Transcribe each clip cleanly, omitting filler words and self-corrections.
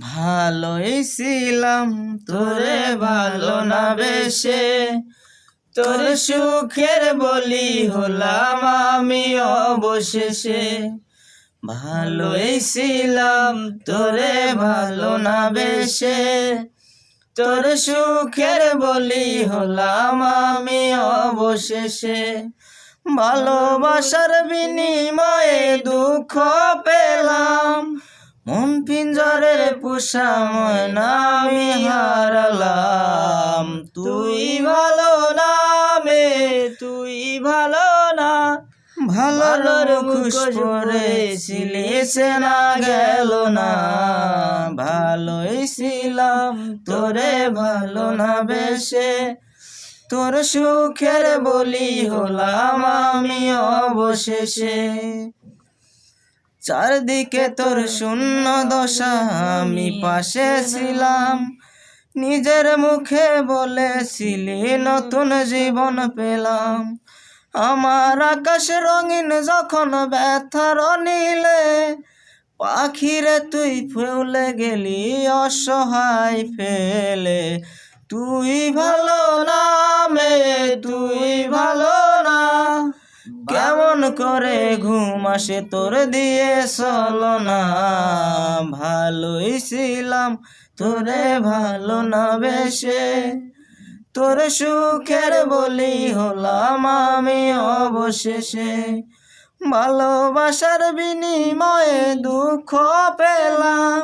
ভালোই ছিলাম তোরে ভালো না বেশে, তোর সুখের বলি হলাম আমি অবশেষে। ভালোই ছিলাম তোরে ভালো না বেশে, তোর সুখের বলি হলাম আমি অবশেষে। ভালোবাসার বিনিময়ে দুঃখ পেলাম, মন পিঞ্জরের পোষা ময়না আমি হারালাম। তুই ভালো না মে, তুই ভালো না, ভালোর মুখোশ পরেছিলি সে না গেল না। ভালোই ছিলাম তোরে ভালো না বেশে, তোর সুখের বলি হলাম আমি অবশেষে। চারদিকে তোর শূন্য দশা আমি পাশে ছিলাম, নিজের মুখে বলেছিলি নতুন জীবন পেলাম। আমার আকাশ রঙিন যখন ব্যথার নীলে, পাখিরে তুই ফুলে গেলি অসহায় ফেলে। তুই ভালো না মে, তুই ভালো না, কেমন করে ঘুম আসে তোর দিয়ে চলো না। ভালোই ছিলাম তোরে ভালো না বেশে, তোর সুখের বলি হলাম আমি অবশেষে। ভালোবাসার বিনিময়ে দুঃখ পেলাম,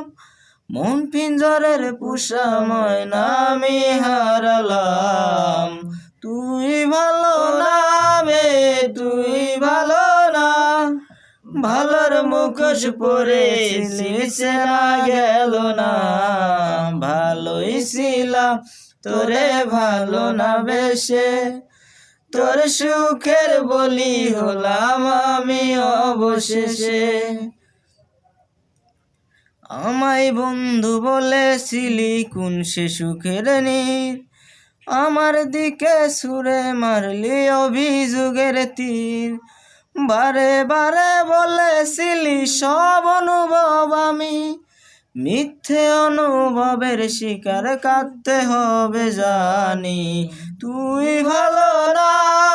মন পিঞ্জরের পোষা ময়না আমি হারালাম। তুই ভালো না মে, তুই ভালো না, ভালোর মুখোশ পরেছিলি সে না গেল না। ভালোই ছিলাম তোরে ভালো না বেশে, তোর সুখের বলি হলাম আমি অবশেষে। আমায় বন্ধু বলেছিলি কোন সে সুখের নীর, আমার দিকে ছুঁড়ে মারলি অভিযোগের তীর। বারে বারে বলেছিলি সব অনুভব আমি, মিথ্যে অনুভবের শিকার কাটতে হবে জানি। তুই ভালো না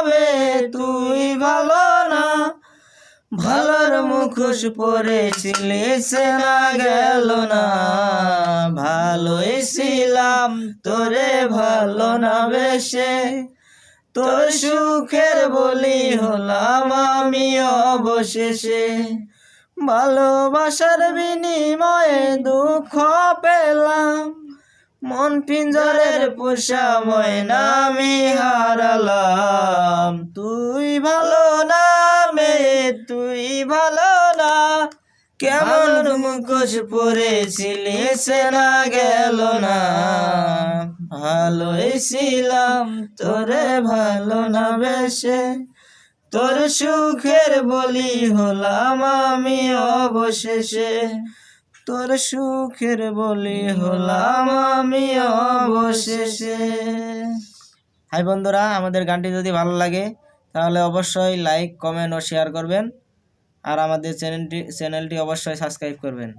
বে, তুই ভালো না, ভালোর মুখোশ পরেছিলি সে না গেল না। ভালোই ছিলাম তোরে ভালো না বেশে, তোর সুখের বলি হলাম আমি অবশেষে। ভালোবাসার বিনিময়ে দুঃখ পেলাম, মন পিঞ্জরের পোষা ময়না আমি হারালাম। তুই ভালো না মে, তুই ভালো না, কেমন মুখোশ পরেছিলি সে না গেল না। ভালোই ছিলাম তোরে ভালো না বেশে, তোর সুখের বলি হলাম আমি অবশেষে। তোর সুখের বলি হলাম আমি অবশেষে। হাই বন্ধুরা, আমাদের গানটি যদি ভালো লাগে তাহলে অবশ্যই লাইক, কমেন্ট ও শেয়ার করবেন, আর আমাদের চ্যানেলটি অবশ্যই সাবস্ক্রাইব করবেন।